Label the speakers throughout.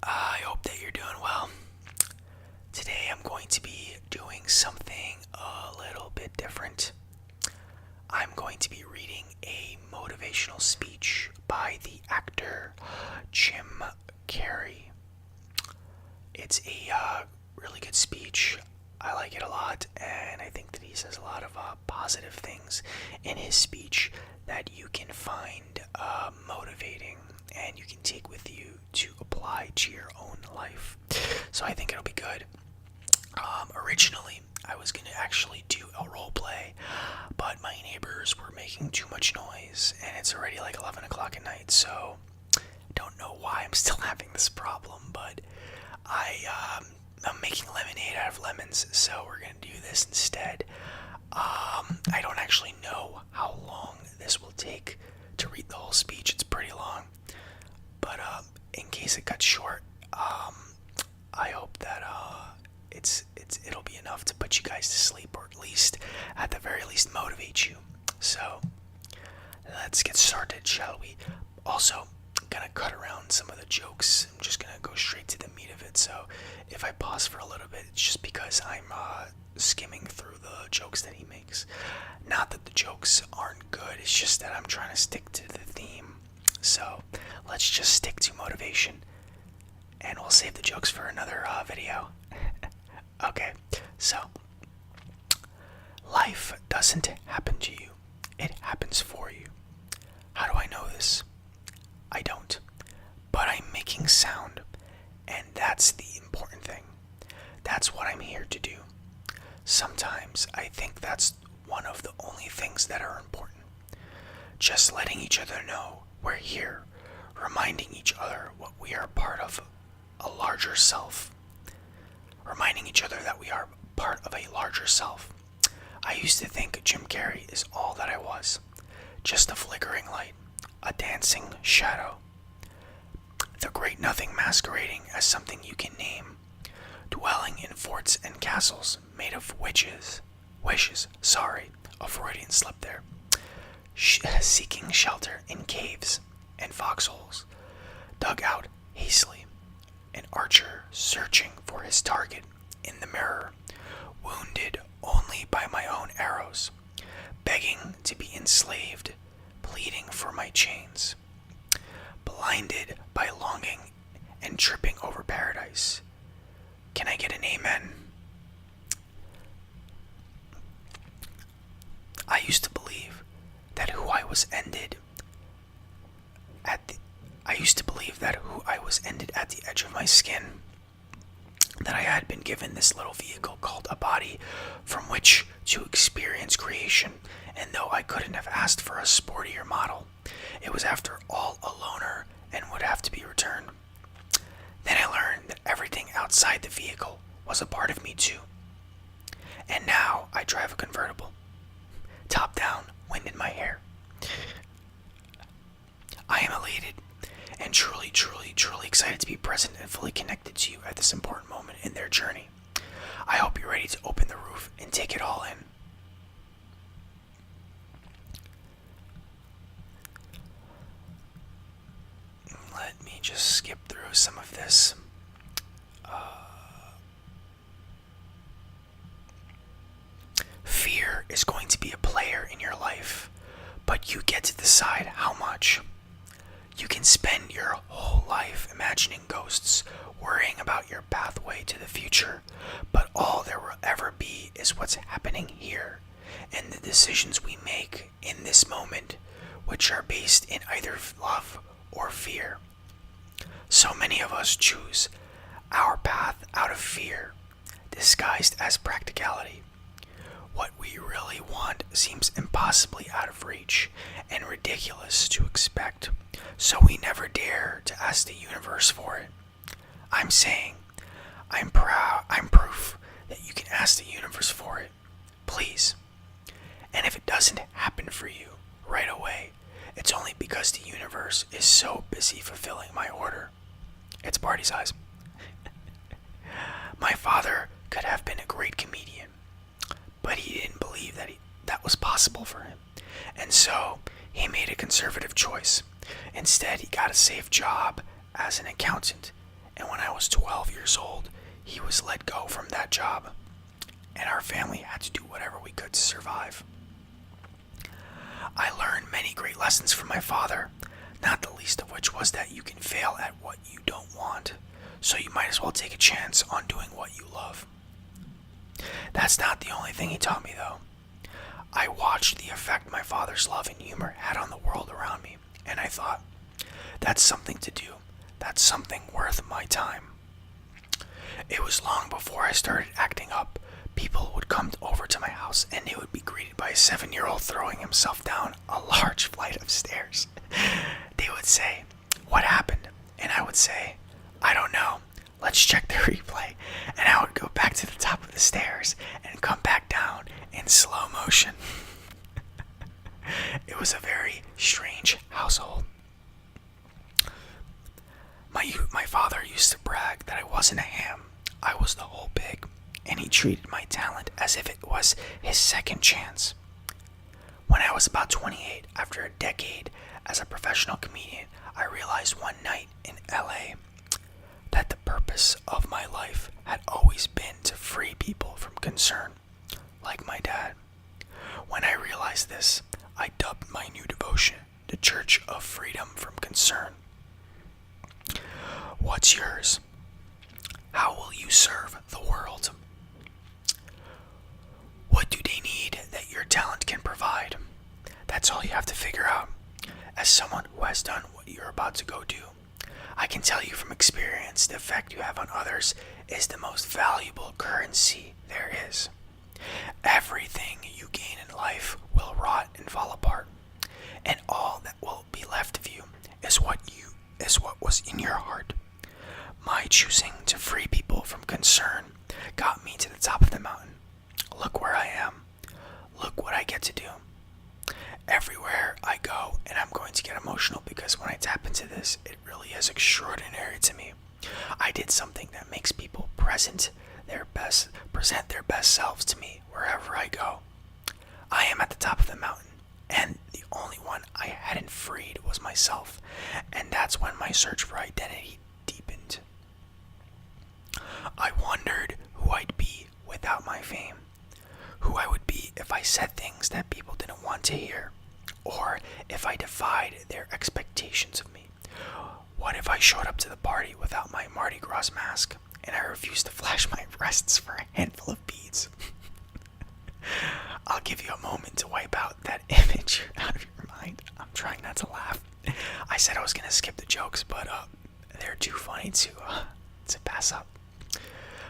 Speaker 1: I hope that you're doing well. Today I'm going to be doing something a little bit different. I'm going to be reading a motivational speech by the actor Jim Carrey. It's a really good speech. I like it a lot, and I think that he says a lot of positive things in his speech that you can find motivating and you can take with you to apply to your own life. So I think it'll be good. Originally, I was going to actually do a role play, but my neighbors were making too much noise, and it's already like 11 o'clock at night, so I don't know why I'm still having this problem, but I'm making lemonade out of lemons, so we're going to do this instead. I don't actually know how long this will take to read the whole speech. It's pretty long, but in case it cuts short, I hope that it'll be enough to put you guys to sleep, or at the very least motivate you. So let's get started, shall we? Also, I'm gonna cut around some of the jokes. I'm just gonna go straight to the meat of it. So if I pause for a little bit, it's just because I'm skimming through the jokes that he makes. Not that the jokes aren't good, it's just that I'm trying to stick to the theme. So let's just stick to motivation, and we'll save the jokes for another video. Okay, so life doesn't happen to you, it happens for you. How do I know this? I don't, but I'm making sound, and that's the important thing. That's what I'm here to do. Sometimes I think that's one of the only things that are important. Just letting each other know we're here, reminding each other what we are part of a larger self. Reminding each other that we are part of a larger self. I used to think Jim Carrey is all that I was. Just a flickering light, a dancing shadow. The great nothing masquerading as something you can name. Dwelling in forts and castles made of wishes, a Freudian slip there. Seeking shelter in caves and foxholes. Dug out hastily. An archer searching for his target in the mirror, wounded only by my own arrows, begging to be enslaved, pleading for my chains, blinded by longing and tripping over paradise. Can I get an amen? I used to believe that who I was ended at the edge of my skin, that I had been given this little vehicle called a body from which to experience creation, and though I couldn't have asked for a sportier model, it was after all a loaner and would have to be returned. Then I learned that everything outside the vehicle was a part of me too. And now I drive a convertible, top down, wind in my hair. I am elated and truly excited to be present and fully connected to you at this important moment in their journey. I hope you're ready to open the roof and take it all in. Let me just skip through some of this. Fear is going to be a player in your life, but you get to decide how much. You can spend your whole life imagining ghosts, worrying about your pathway to the future, but all there will ever be is what's happening here, and the decisions we make in this moment, which are based in either love or fear. So many of us choose our path out of fear, disguised as practicality. What we really want seems impossibly out of reach and ridiculous to expect, so we never dare to ask the universe for it. I'm saying, I'm proof that you can ask the universe for it. Please. And if it doesn't happen for you right away, it's only because the universe is so busy fulfilling my order. It's party size. My father could have been a great comedian, but he didn't believe that was possible for him. And so he made a conservative choice. Instead, he got a safe job as an accountant And when I was 12 years old, he was let go from that job, and our family had to do whatever we could to survive. I learned many great lessons from my father, not the least of which was that you can fail at what you don't want, so you might as well take a chance on doing what you love. That's not the only thing he taught me, though. I watched the effect my father's love and humor had on the world around me, and I thought, that's something to do. That's something worth my time. It was long before I started acting up. People would come over to my house and they would be greeted by a 7-year-old throwing himself down a large flight of stairs. They would say, "What happened?" And I would say, "I don't know. Let's check the replay." And I would go back to the top of the stairs and come back down in slow motion. It was a very strange household. My father used to brag that I wasn't a ham, I was the whole pig, and he treated my talent as if it was his second chance. When I was about 28, after a decade as a professional comedian, I realized one night in LA that the purpose of my life had always been to free people from concern, like my dad. When I realized this, I dubbed my new devotion the Church of Freedom from Concern. What's yours? How will you serve the world? What do they need that your talent can provide? That's all you have to figure out. As someone who has done what you're about to go do, I can tell you from experience the effect you have on others is the most valuable currency there is. Everything you gain in life will rot and fall apart, and all that will be left of you is what was in your heart. My choosing to free people from concern got me to the top of the mountain. Look where I am. Look what I get to do. Everywhere I go, and I'm going to get emotional because when I tap into this, it really is extraordinary to me. I did something that makes people present their best selves to me wherever I go. I am at the top of the mountain, and the only one I hadn't freed was myself, and that's when my search for identity deepened. I wondered who I'd be without my fame, who I would be if I said things that people didn't want to hear, or if I defied their expectations of me. What if I showed up to the party without my Mardi Gras mask, and I refused to flash my breasts for a handful of beads? I'll give you a moment to wipe out that image out of your mind. I'm trying not to laugh. I said I was going to skip the jokes, but they're too funny to pass up.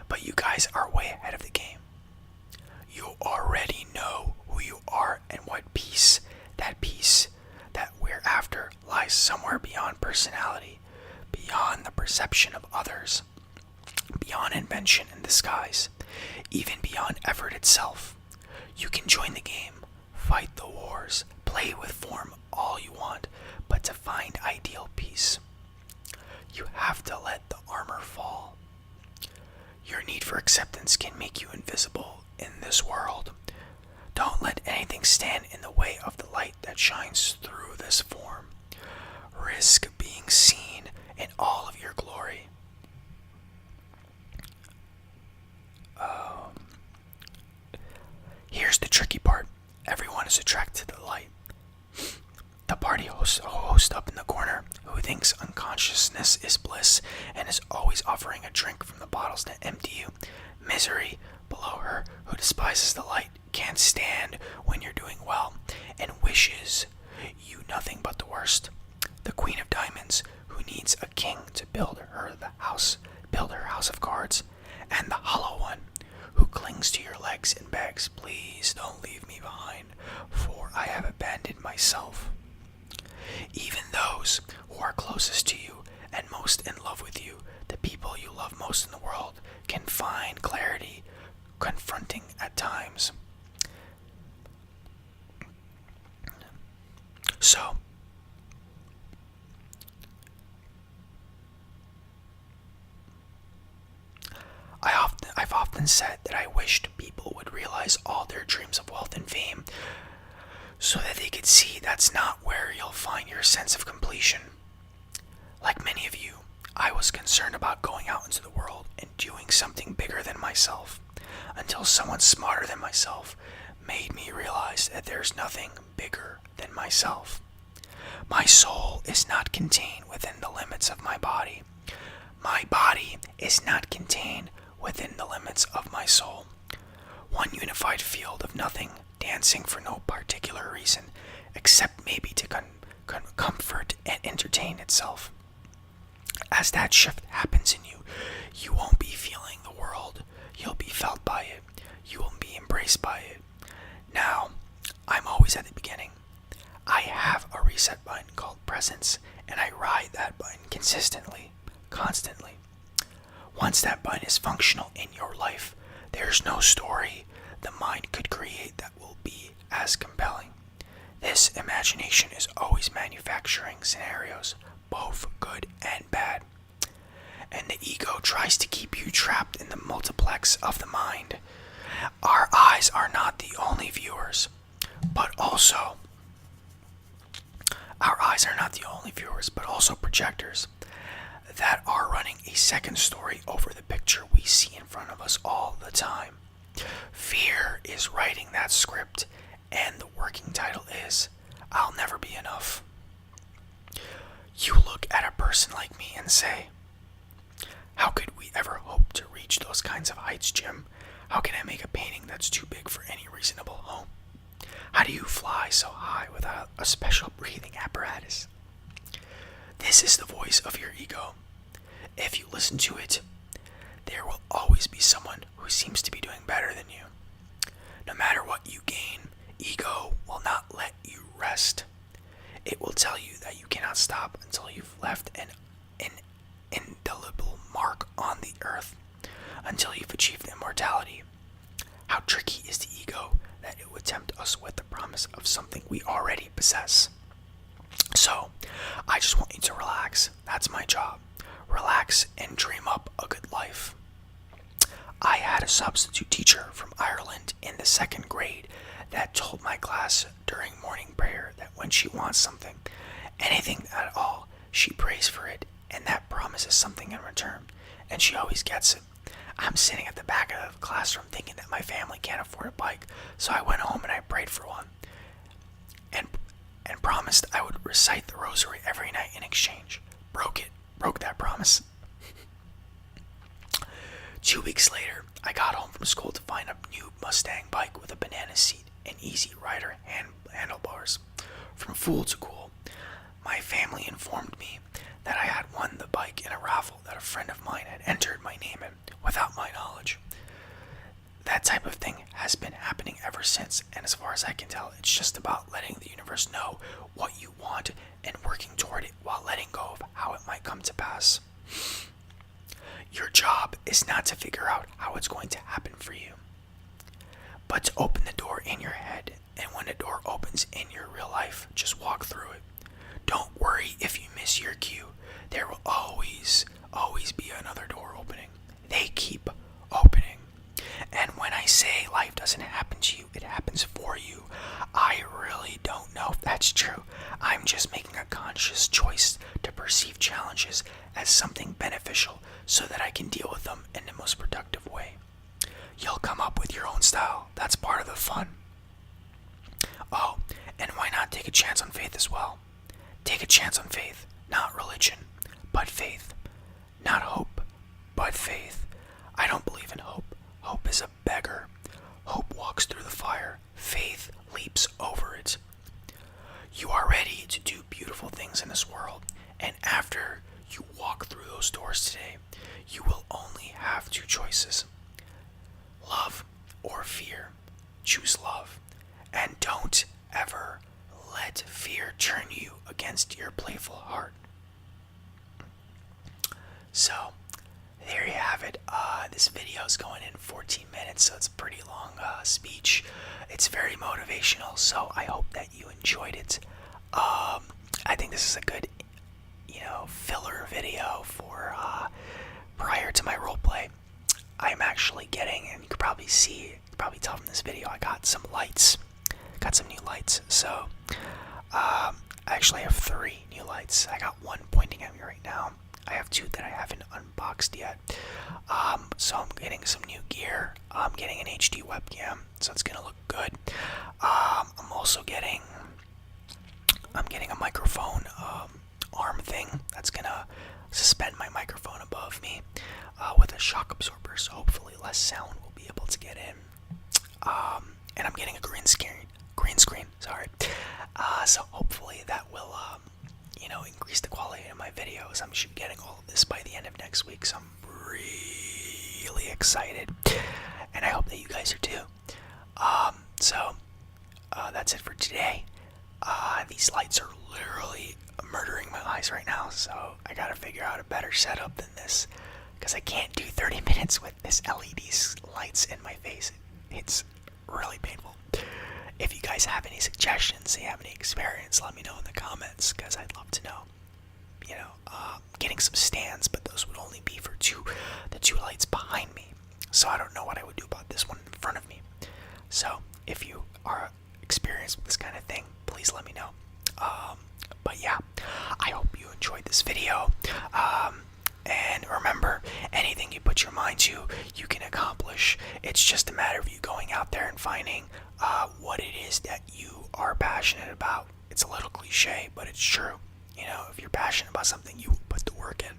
Speaker 1: But you guys are way ahead of the game. You already know who you are and what peace that we're after lies somewhere beyond personality, beyond the perception of others, beyond invention and disguise, even beyond effort itself. You can join the game, fight the wars, play with form all you want, but to find ideal peace, you have to let the armor fall. Your need for acceptance can make you invisible in this world. Don't let anything stand in the way of the light that shines through this form. Risk being seen in all of your glory. Here's the tricky part. Everyone is attracted to the light. The party host up in the corner who thinks unconsciousness is bliss and is always offering a drink from the bottles that empty you. Misery below her who despises the light, can't stand when you're doing well, and wishes you nothing but the worst. The Queen of Diamonds who needs a king to build her house of cards, and the Hollow One who clings to your legs and begs, "Please don't leave me behind, for I have abandoned myself." Even those who are closest to you and most in love with you, the people you love most in the world, can find clarity confronting at times. So, I've often said that I wished people would realize all their dreams of wealth and fame so that they could see that's not where you'll find your sense of completion. Like many of you, I was concerned concerned about going out into the world and doing something bigger than myself, until someone smarter than myself made me realize that there's nothing bigger than myself. My soul is not contained within the limits of my body. My body is not contained within the limits of my soul. One unified field of nothing, dancing for no particular reason, except maybe to comfort and entertain itself. As that shift happens in you, you won't be feeling the world. You'll be felt by it. You will be embraced by it. Now, I'm always at the beginning. I have a reset button called presence, and I ride that button consistently, constantly. Once that button is functional in your life, there's no story the mind could create that will be as compelling. This imagination is always manufacturing scenarios, both good and bad. And the ego tries to keep you trapped in the multiplex of the mind. Our eyes are not the only viewers, but also projectors that are running a second story over the picture we see in front of us all the time. Fear is writing that script, and the working title is, I'll Never Be Enough. You look at a person like me and say, how could we ever hope to reach those kinds of heights, Jim? How can I make a painting that's too big for any reasonable home? How do you fly so high without a special breathing apparatus? This is the voice of your ego. If you listen to it, there will always be someone who seems to be doing better than you. No matter what you gain, ego will not let you rest. It will tell you that you cannot stop until you've left an indelible mark on the earth, until you've achieved immortality. How tricky is the ego that it would tempt us with the promise of something we already possess. So, I just want you to relax. That's my job. Relax and dream up a good life. I had a substitute teacher from Ireland in the 2nd grade that told my class during morning prayer that when she wants something, anything at all, she prays for it, and that promises something in return, and she always gets it. I'm sitting at the back of the classroom thinking that my family can't afford a bike, so I went home and I prayed for one, and promised I would recite the rosary every night in exchange. Broke that promise. 2 weeks later, I got home from school to find a new Mustang bike with a banana seat and easy rider handlebars. From fool to cool, my family informed me that I had won the bike in a raffle that a friend of mine had entered my name in without my knowledge. That type of thing has been happening ever since, and as far as I can tell, it's just about letting the universe know what you want and working toward it while letting go of how it might come to pass. Your job is not to figure out how it's going to happen for you, but to open the door in your head, and when the door opens in your real life, just walk through it. Don't worry if you miss your cue. There will always be another door opening. They keep opening. And when I say life doesn't happen to you, it happens for you, I really don't know if that's true. I'm just making a conscious choice to perceive challenges as something beneficial so that I can deal with them in the most productive way. You'll come up with your own style. That's part of the fun. Oh, and why not take a chance on faith as well? Take a chance on faith, not religion, but faith. Not hope, but faith. I don't believe in hope. Hope is a beggar. Hope walks through the fire. Faith leaps over it. You are ready to do beautiful things in this world, and after you walk through those doors today, you will only have 2 choices. Love or fear. Choose love, and don't ever let fear turn you against your playful heart. So, there you have it. This video is going in 14 minutes, so it's a pretty long speech. It's very motivational, so I hope that you enjoyed it. I think this is a good, filler video for prior to my roleplay. I'm actually getting, and you could probably tell from this video, I got some lights. Got some new lights, so I actually have 3 new lights. I got one pointing at me right now. I have 2 that I haven't unboxed yet. So I'm getting some new gear. I'm getting an HD webcam, so it's gonna look good. I'm also getting a microphone arm thing that's gonna suspend my microphone above me with a shock absorber, so hopefully less sound will be able to get in. And I'm getting a green screen. Sorry. So hopefully that will, increase the quality of my videos. I'm should be getting all of this by the end of next week, so I'm really excited, and I hope that you guys are too. So that's it for today. These lights are literally murdering my eyes right now, so I gotta figure out a better setup than this, because I can't do 30 minutes with this LED lights in my face. It's really painful. If you guys have any suggestions, you have any experience, let me know in the comments, because I'd love to know. Getting some stands, but those would only be for the two lights behind me, so I don't know what I would do about this one in front of me. So if you are experienced with this kind of thing, please let me know. But yeah, I hope you enjoyed this video. And remember, anything you put your mind to, you can accomplish. It's just a matter of you going out there and finding what it is that you are passionate about. It's a little cliche, but it's true. If you're passionate about something, you put the work in.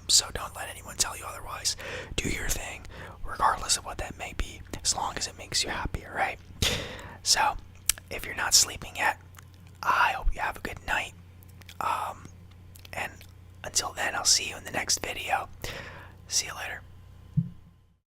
Speaker 1: So don't let anyone tell you otherwise. Do your thing, regardless of what that may be, as long as it makes you happy, alright? So, if you're not sleeping yet, I hope you have a good night. And until then, I'll see you in the next video. See you later.